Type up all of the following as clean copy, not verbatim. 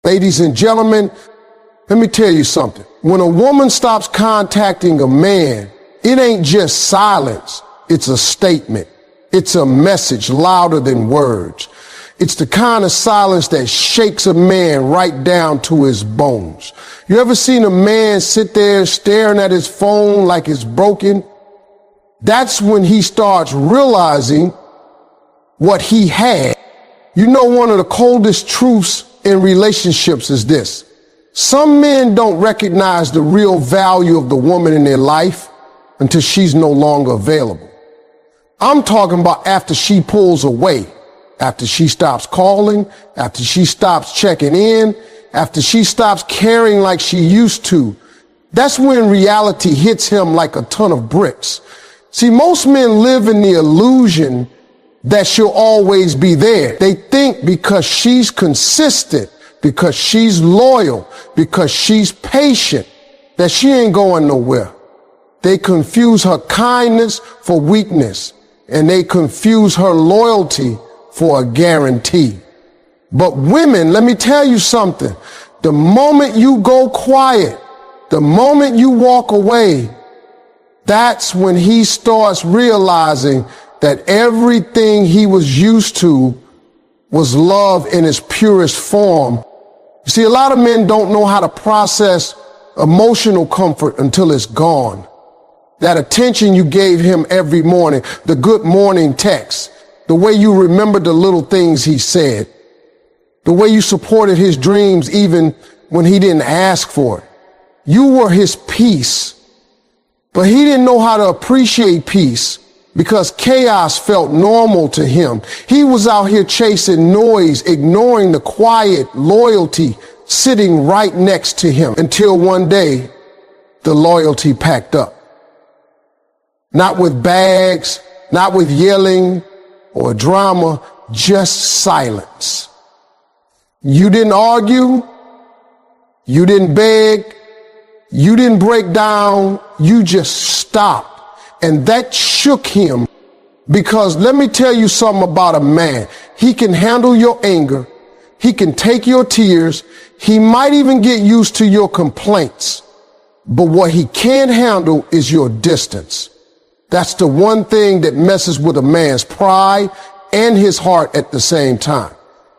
Ladies and gentlemen, let me tell you something. When a woman stops contacting a man, it ain't just silence. It's a statement. It's a message louder than words. It's the kind of silence that shakes a man right down to his bones. You ever seen a man sit there staring at his phone like it's broken? That's when he starts realizing what he had. You know, one of the coldest truths in relationships is this. Some men don't recognize the real value of the woman in their life until she's no longer available. I'm talking about after she pulls away, after she stops calling, after she stops checking in, after she stops caring like she used to. That's when reality hits him like a ton of bricks. See, most men live in the illusion that she'll always be there. They think because she's consistent, because she's loyal, because she's patient, that she ain't going nowhere. They confuse her kindness for weakness, and they confuse her loyalty for a guarantee. But women, let me tell you something. The moment you go quiet, the moment you walk away, that's when he starts realizing that everything he was used to was love in its purest form. You see, a lot of men don't know how to process emotional comfort until it's gone. That attention you gave him every morning, the good morning text, the way you remembered the little things he said, the way you supported his dreams even when he didn't ask for it. You were his peace, but he didn't know how to appreciate peace because chaos felt normal to him. He was out here chasing noise, ignoring the quiet loyalty sitting right next to him until one day the loyalty packed up. Not with bags, not with yelling or drama, just silence. You didn't argue, you didn't beg, you didn't break down, you just stopped. And that shook him because let me tell you something about a man. He can handle your anger. He can take your tears. He might even get used to your complaints. But what he can't handle is your distance. That's the one thing that messes with a man's pride and his heart at the same time.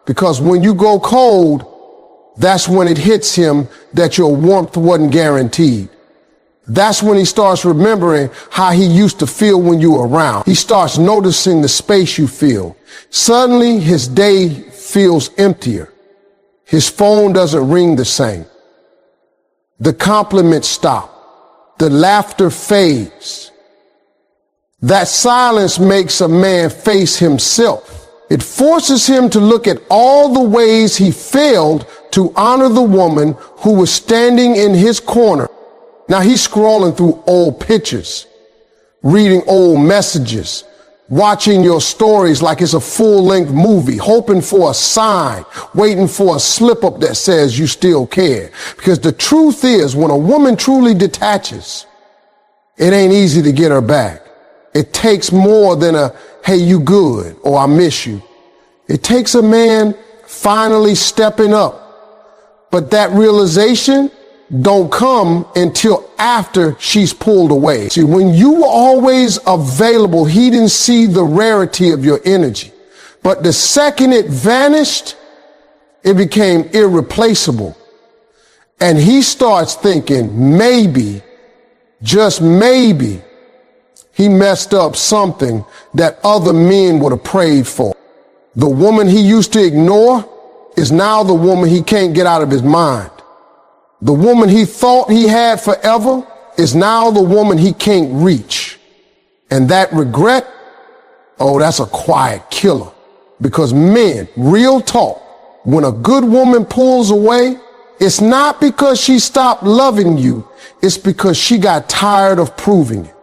Because when you go cold, that's when it hits him that your warmth wasn't guaranteed. That's when he starts remembering how he used to feel when you were around. He starts noticing the space you feel. Suddenly, his day feels emptier. His phone doesn't ring the same. The compliments stop. The laughter fades. That silence makes a man face himself. It forces him to look at all the ways he failed to honor the woman who was standing in his corner. Now he's scrolling through old pictures, reading old messages, watching your stories like it's a full-length movie, hoping for a sign, waiting for a slip-up that says you still care. Because the truth is, when a woman truly detaches, it ain't easy to get her back. It takes more than a, hey, you good, or I miss you. It takes a man finally stepping up. But that realization don't come until after she's pulled away. See, when you were always available, he didn't see the rarity of your energy. But the second it vanished, it became irreplaceable. And he starts thinking, maybe, just maybe, he messed up something that other men would have prayed for. The woman he used to ignore is now the woman he can't get out of his mind. The woman he thought he had forever is now the woman he can't reach. And that regret, oh, that's a quiet killer. Because men, real talk, when a good woman pulls away, it's not because she stopped loving you. It's because she got tired of proving it.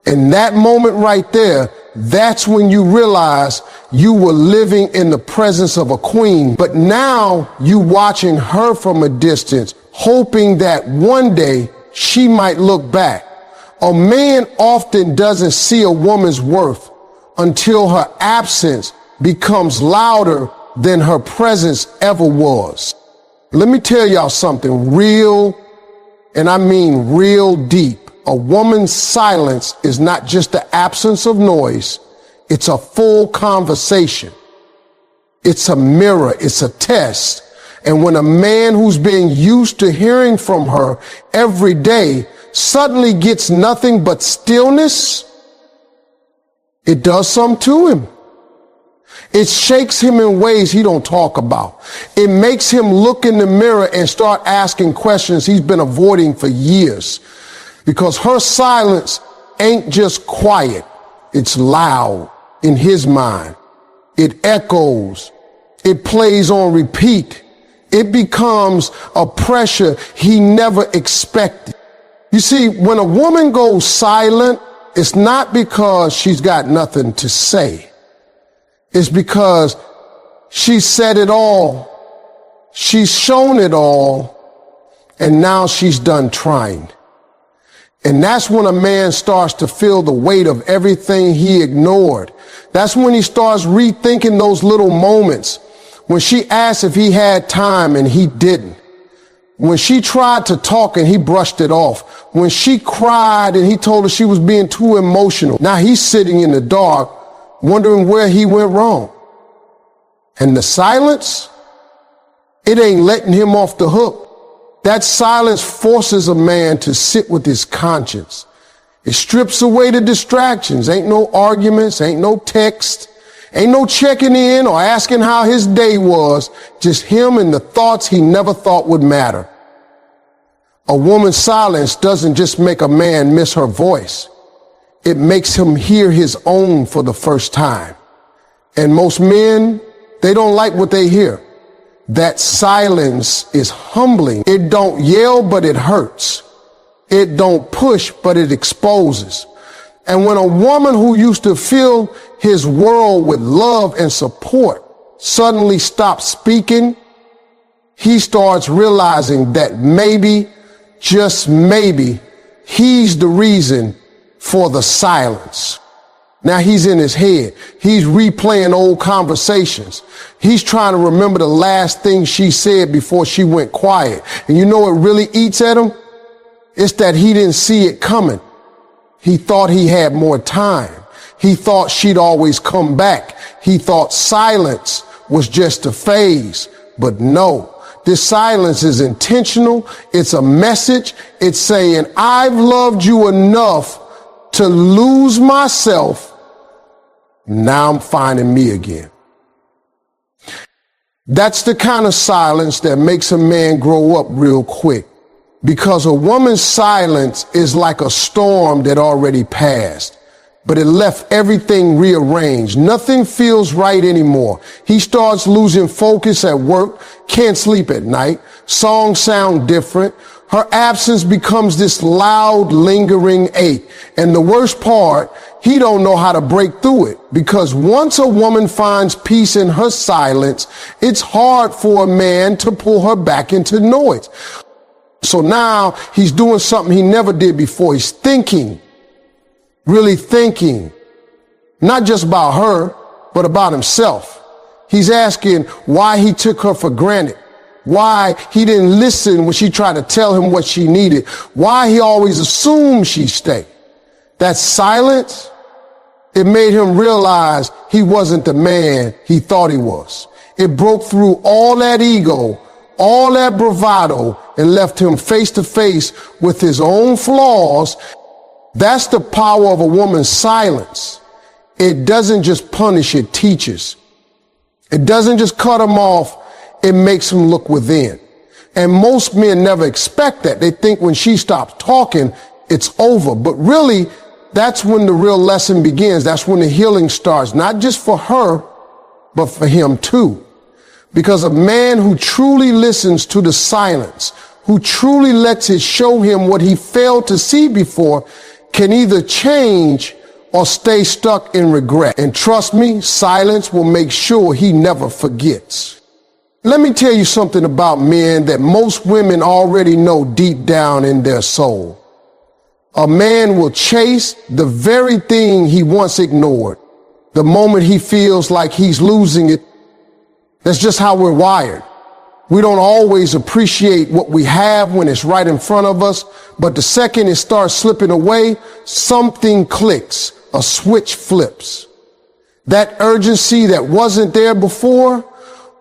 And that moment right there, that's when you realize you were living in the presence of a queen. But now you watching her from a distance, hoping that one day she might look back. A man often doesn't see a woman's worth until her absence becomes louder than her presence ever was. Let me tell y'all something real, and I mean real deep. A woman's silence is not just the absence of noise. It's a full conversation. It's a mirror. It's a test. And when a man who's being used to hearing from her every day suddenly gets nothing but stillness, it does something to him. It shakes him in ways he don't talk about. It makes him look in the mirror and start asking questions he's been avoiding for years. Because her silence ain't just quiet. It's loud in his mind. It echoes. It plays on repeat. It becomes a pressure he never expected. You see, when a woman goes silent, it's not because she's got nothing to say. It's because she said it all. She's shown it all. And now she's done trying. And that's when a man starts to feel the weight of everything he ignored. That's when he starts rethinking those little moments. When she asked if he had time and he didn't. When she tried to talk and he brushed it off. When she cried and he told her she was being too emotional. Now he's sitting in the dark wondering where he went wrong. And the silence, it ain't letting him off the hook. That silence forces a man to sit with his conscience. It strips away the distractions. Ain't no arguments, ain't no text, ain't no checking in or asking how his day was. Just him and the thoughts he never thought would matter. A woman's silence doesn't just make a man miss her voice. It makes him hear his own for the first time. And most men, they don't like what they hear. That silence is humbling. It don't yell, but it hurts. It don't push, but it exposes. And when a woman who used to fill his world with love and support suddenly stops speaking, he starts realizing that maybe, just maybe, he's the reason for the silence. Now he's in his head. He's replaying old conversations. He's trying to remember the last thing she said before she went quiet. And you know what really eats at him? It's that he didn't see it coming. He thought he had more time. He thought she'd always come back. He thought silence was just a phase. But no, this silence is intentional. It's a message. It's saying, I've loved you enough to lose myself. Now I'm finding me again. That's the kind of silence that makes a man grow up real quick. Because a woman's silence is like a storm that already passed, but it left everything rearranged. Nothing feels right anymore. He starts losing focus at work, can't sleep at night. Songs sound different. Her absence becomes this loud, lingering ache. And the worst part, he don't know how to break through it. Because once a woman finds peace in her silence, it's hard for a man to pull her back into noise. So now he's doing something he never did before. He's thinking, really thinking, not just about her, but about himself. He's asking why he took her for granted. Why he didn't listen when she tried to tell him what she needed. Why he always assumed she'd stay. That silence, it made him realize he wasn't the man he thought he was. It broke through all that ego, all that bravado, and left him face to face with his own flaws. That's the power of a woman's silence. It doesn't just punish, it teaches. It doesn't just cut him off. It makes him look within. And most men never expect that. They think when she stops talking, it's over. But really, that's when the real lesson begins. That's when the healing starts, not just for her, but for him too. Because a man who truly listens to the silence, who truly lets it show him what he failed to see before, can either change or stay stuck in regret. And trust me, silence will make sure he never forgets. Let me tell you something about men that most women already know deep down in their soul. A man will chase the very thing he once ignored. The moment he feels like he's losing it, that's just how we're wired. We don't always appreciate what we have when it's right in front of us, but the second it starts slipping away, something clicks, a switch flips. That urgency that wasn't there before,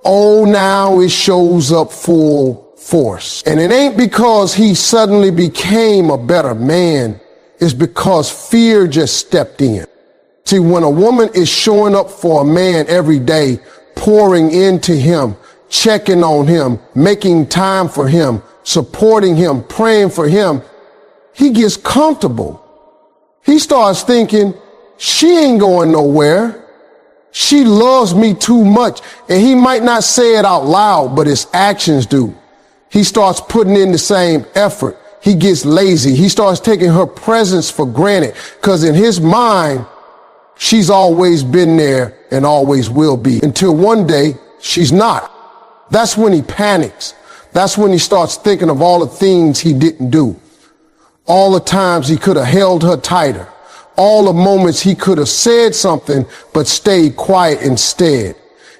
oh, now it shows up full force. And it ain't because he suddenly became a better man. It's because fear just stepped in. See, when a woman is showing up for a man every day, pouring into him, checking on him, making time for him, supporting him, praying for him, he gets comfortable. He starts thinking, she ain't going nowhere. She loves me too much. And he might not say it out loud, but his actions do. He starts putting in the same effort. He gets lazy. He starts taking her presence for granted because in his mind, she's always been there and always will be until one day she's not. That's when he panics. That's when he starts thinking of all the things he didn't do. All the times he could have held her tighter. All the moments he could have said something but stayed quiet instead.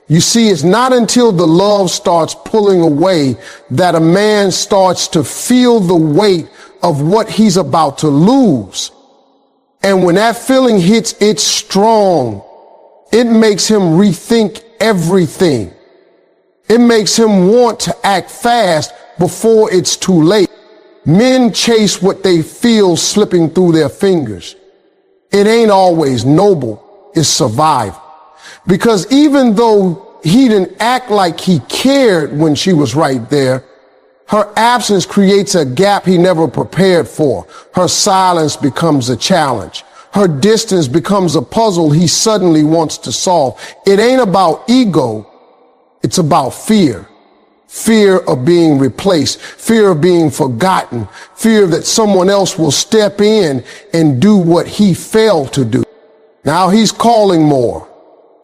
You see, it's not until the love starts pulling away that a man starts to feel the weight of what he's about to lose. And when that feeling hits, it's strong. It makes him rethink everything. It makes him want to act fast before it's too late. Men chase what they feel slipping through their fingers. It ain't always noble, it's survival. Because even though he didn't act like he cared when she was right there, her absence creates a gap he never prepared for. Her silence becomes a challenge. Her distance becomes a puzzle he suddenly wants to solve. It ain't about ego, it's about fear. Fear of being replaced, fear of being forgotten, fear that someone else will step in and do what he failed to do. Now he's calling more,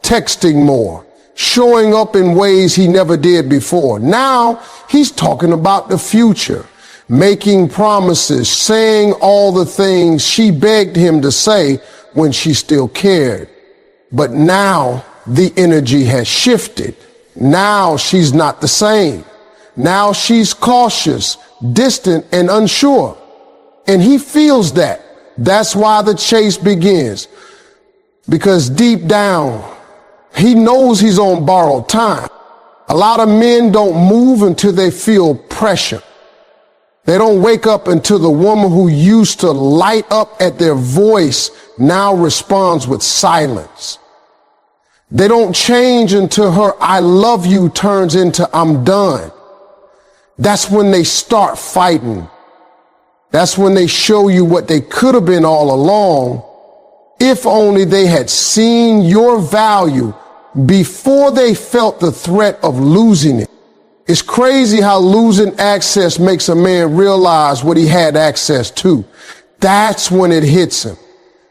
texting more, showing up in ways he never did before. Now he's talking about the future, making promises, saying all the things she begged him to say when she still cared. But now the energy has shifted. Now she's not the same. Now she's cautious, distant, and unsure. And he feels that. That's why the chase begins. Because deep down, he knows he's on borrowed time. A lot of men don't move until they feel pressure. They don't wake up until the woman who used to light up at their voice now responds with silence. They don't change until her "I love you" turns into "I'm done." That's when they start fighting. That's when they show you what they could have been all along, if only they had seen your value before they felt the threat of losing it. It's crazy how losing access makes a man realize what he had access to. That's when it hits him.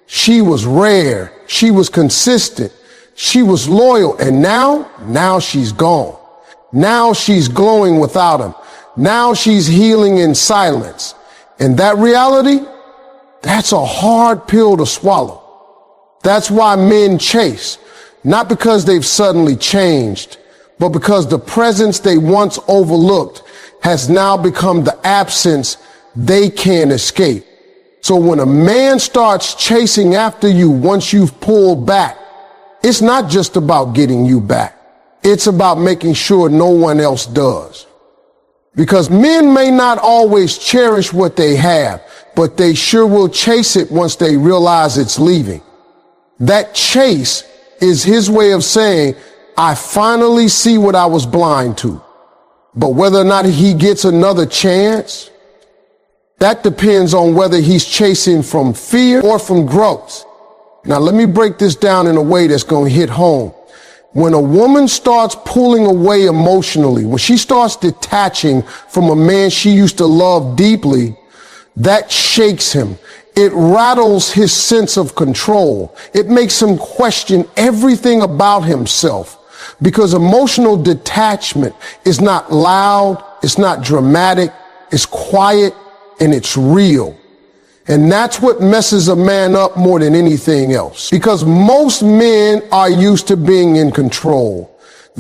She was rare. She was consistent. She was loyal. And now she's gone. Now she's glowing without him. Now she's healing in silence. And that reality, that's a hard pill to swallow. That's why men chase, not because they've suddenly changed, but because the presence they once overlooked has now become the absence they can't escape. So when a man starts chasing after you once you've pulled back, it's not just about getting you back. It's about making sure no one else does. Because men may not always cherish what they have, but they sure will chase it once they realize it's leaving. That chase is his way of saying, I finally see what I was blind to. But whether or not he gets another chance, that depends on whether he's chasing from fear or from growth. Now, let me break this down in a way that's going to hit home. When a woman starts pulling away emotionally, when she starts detaching from a man she used to love deeply, that shakes him. It rattles his sense of control. It makes him question everything about himself. Because emotional detachment is not loud, it's not dramatic, it's quiet, and it's real. And that's what messes a man up more than anything else. Because most men are used to being in control.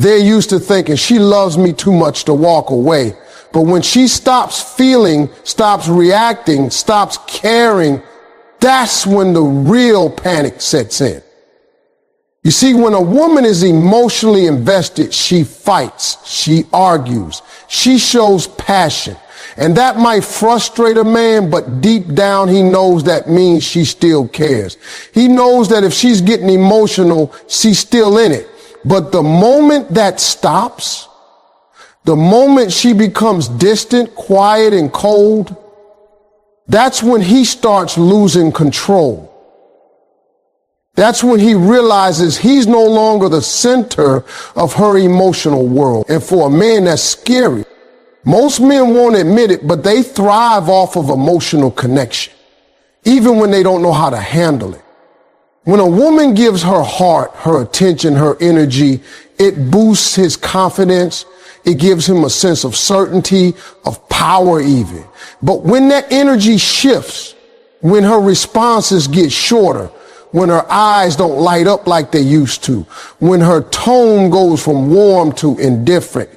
They're used to thinking she loves me too much to walk away. But when she stops feeling, stops reacting, stops caring, that's when the real panic sets in. You see, when a woman is emotionally invested, she fights, she argues, she shows passion. And that might frustrate a man, but deep down he knows that means she still cares. He knows that if she's getting emotional, she's still in it. But the moment that stops, the moment she becomes distant, quiet, and cold, that's when he starts losing control. That's when he realizes he's no longer the center of her emotional world. And for a man, that's scary. Most men won't admit it, but they thrive off of emotional connection, even when they don't know how to handle it. When a woman gives her heart, her attention, her energy, it boosts his confidence. It gives him a sense of certainty, of power even. But when that energy shifts, when her responses get shorter, when her eyes don't light up like they used to, when her tone goes from warm to indifferent,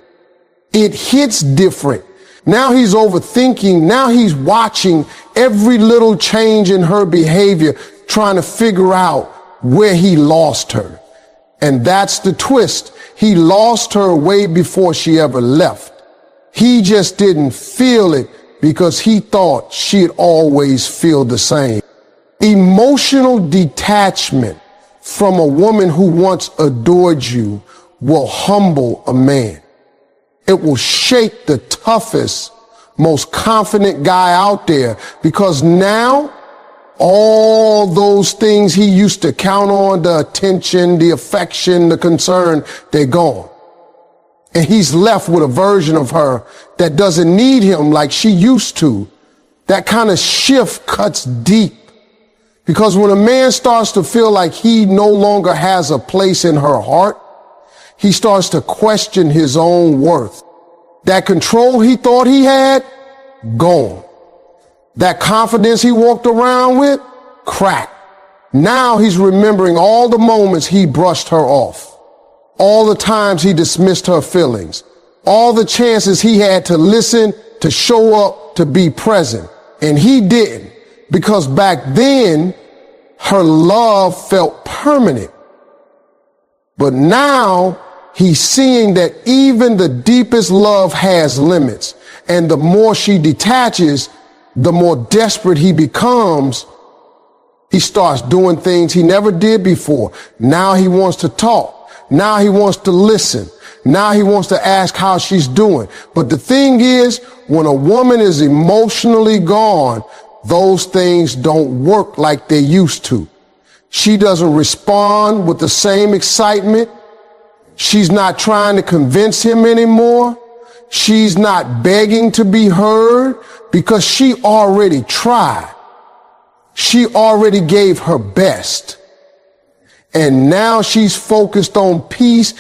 it hits different. Now he's overthinking. Now he's watching every little change in her behavior, trying to figure out where he lost her. And that's the twist. He lost her way before she ever left. He just didn't feel it because he thought she'd always feel the same. Emotional detachment from a woman who once adored you will humble a man. It will shake the toughest, most confident guy out there, because now all those things he used to count on, the attention, the affection, the concern, they're gone. And he's left with a version of her that doesn't need him like she used to. That kind of shift cuts deep. Because when a man starts to feel like he no longer has a place in her heart, he starts to question his own worth. That control he thought he had, gone. That confidence he walked around with, cracked. Now he's remembering all the moments he brushed her off, all the times he dismissed her feelings, all the chances he had to listen, to show up, to be present. And he didn't, because back then her love felt permanent. But now he's seeing that even the deepest love has limits. And the more she detaches, the more desperate he becomes. He starts doing things he never did before. Now he wants to talk. Now he wants to listen. Now he wants to ask how she's doing. But the thing is, when a woman is emotionally gone, those things don't work like they used to. She doesn't respond with the same excitement. She's not trying to convince him anymore. She's not begging to be heard because she already tried. She already gave her best. And now she's focused on peace.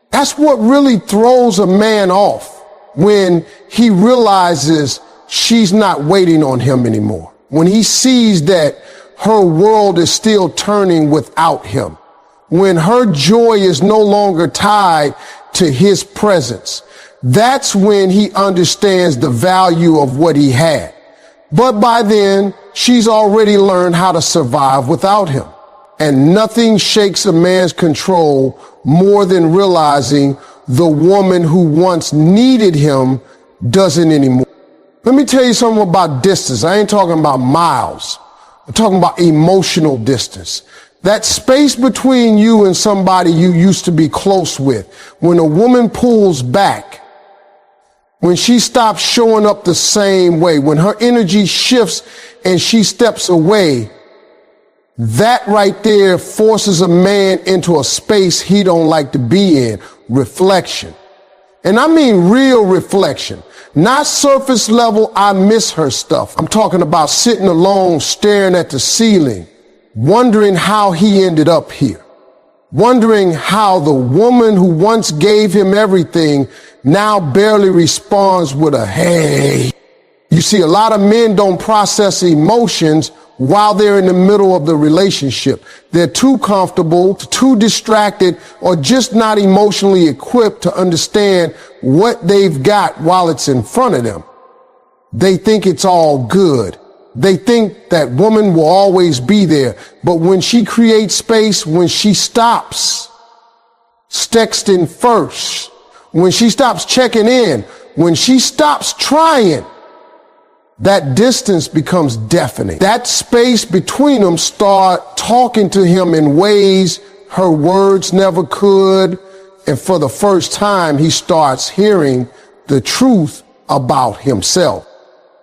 That's what really throws a man off, when he realizes she's not waiting on him anymore. When he sees that her world is still turning without him. When her joy is no longer tied to his presence. That's when he understands the value of what he had. But by then, she's already learned how to survive without him. And nothing shakes a man's control more than realizing the woman who once needed him doesn't anymore. Let me tell you something about distance. I ain't talking about miles. I'm talking about emotional distance. That space between you and somebody you used to be close with. When a woman pulls back, when she stops showing up the same way, when her energy shifts and she steps away, that right there forces a man into a space he don't like to be in. Reflection. And I mean real reflection. Not surface level, I miss her stuff. I'm talking about sitting alone, staring at the ceiling, wondering how he ended up here. Wondering how the woman who once gave him everything now barely responds with a hey. You see, a lot of men don't process emotions while they're in the middle of the relationship. They're too comfortable, too distracted, or just not emotionally equipped to understand what they've got while it's in front of them. They think it's all good. They think that woman will always be there. But when she creates space, when she stops texting first, when she stops checking in, when she stops trying, that distance becomes deafening. That space between them start talking to him in ways her words never could. And for the first time, he starts hearing the truth about himself.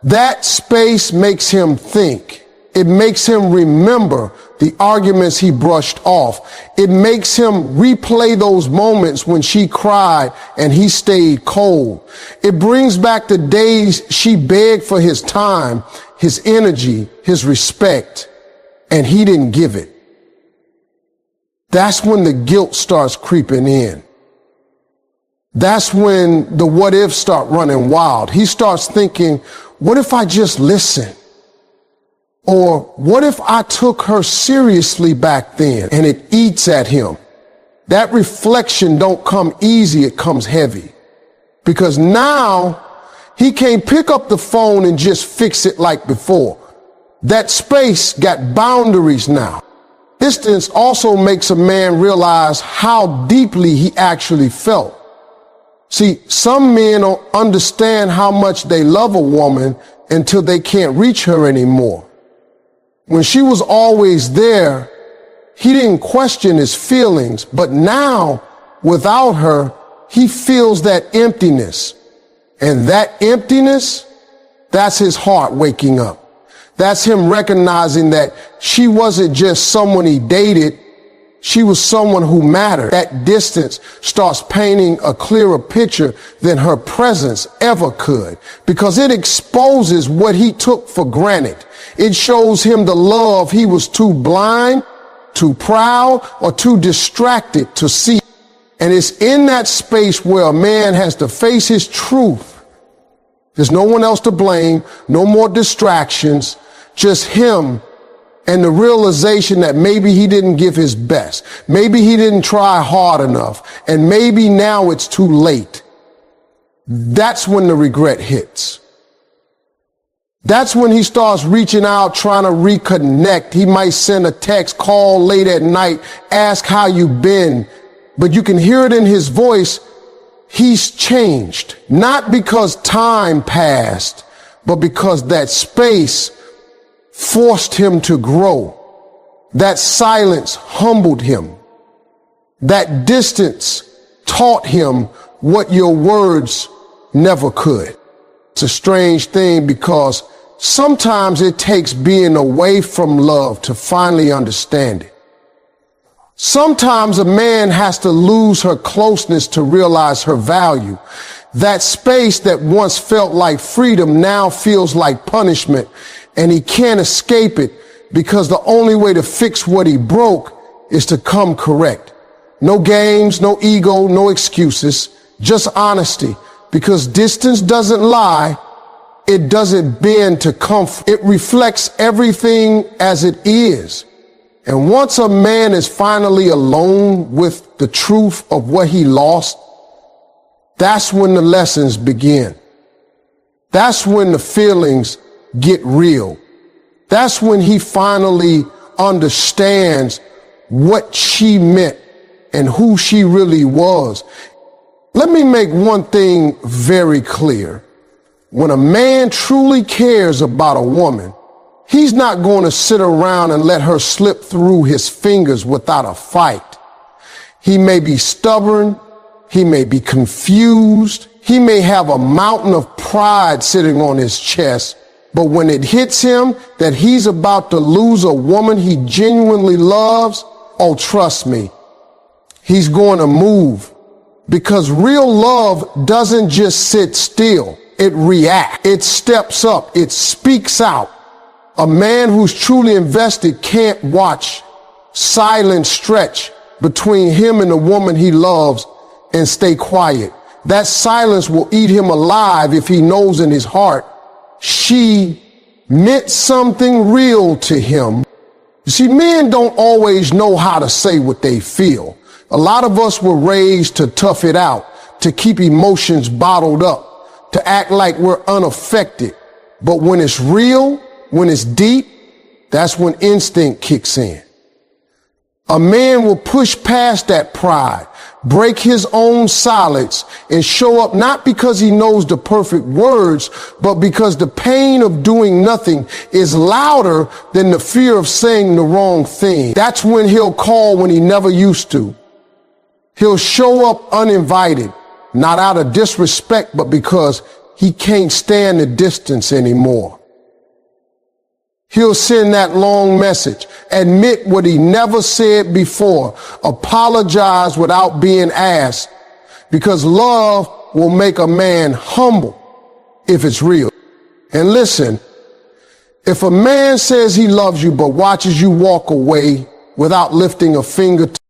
That space makes him think. It makes him remember the arguments he brushed off. It makes him replay those moments when she cried and he stayed cold. It brings back the days she begged for his time, his energy, his respect, and he didn't give it. That's when the guilt starts creeping in. That's when the what ifs start running wild. He starts thinking, what if I just listen? Or what if I took her seriously back then? And it eats at him. That reflection don't come easy, it comes heavy. Because now he can't pick up the phone and just fix it like before. That space got boundaries now. Distance also makes a man realize how deeply he actually felt. See, some men don't understand how much they love a woman until they can't reach her anymore. When she was always there, he didn't question his feelings, but now, without her, he feels that emptiness. And that emptiness, that's his heart waking up. That's him recognizing that she wasn't just someone he dated, she was someone who mattered. That distance starts painting a clearer picture than her presence ever could, because it exposes what he took for granted. It shows him the love he was too blind, too proud, or too distracted to see. And it's in that space where a man has to face his truth. There's no one else to blame, no more distractions, just him and the realization that maybe he didn't give his best. Maybe he didn't try hard enough. And maybe now it's too late. That's when the regret hits. That's when he starts reaching out, trying to reconnect. He might send a text, call late at night, ask how you been. But you can hear it in his voice. He's changed. Not because time passed, but because that space forced him to grow. That silence humbled him. That distance taught him what your words never could. It's a strange thing, because sometimes it takes being away from love to finally understand it. Sometimes a man has to lose her closeness to realize her value. That space that once felt like freedom now feels like punishment, and he can't escape it, because the only way to fix what he broke is to come correct. No games, no ego, no excuses, just honesty, because distance doesn't lie. It doesn't bend to comfort. It reflects everything as it is. And once a man is finally alone with the truth of what he lost, that's when the lessons begin. That's when the feelings get real. That's when he finally understands what she meant and who she really was. Let me make one thing very clear. When a man truly cares about a woman, he's not going to sit around and let her slip through his fingers without a fight. He may be stubborn. He may be confused. He may have a mountain of pride sitting on his chest. But when it hits him that he's about to lose a woman he genuinely loves, oh, trust me, he's going to move. Because real love doesn't just sit still. It reacts. It steps up. It speaks out. A man who's truly invested can't watch silence stretch between him and the woman he loves and stay quiet. That silence will eat him alive if he knows in his heart she meant something real to him. You see, men don't always know how to say what they feel. A lot of us were raised to tough it out, to keep emotions bottled up, to act like we're unaffected. But when it's real, when it's deep, that's when instinct kicks in. A man will push past that pride, break his own silence, and show up not because he knows the perfect words, but because the pain of doing nothing is louder than the fear of saying the wrong thing. That's when he'll call when he never used to. He'll show up uninvited, not out of disrespect, but because he can't stand the distance anymore. He'll send that long message, admit what he never said before, apologize without being asked, because love will make a man humble if it's real. And listen, if a man says he loves you but watches you walk away without lifting a finger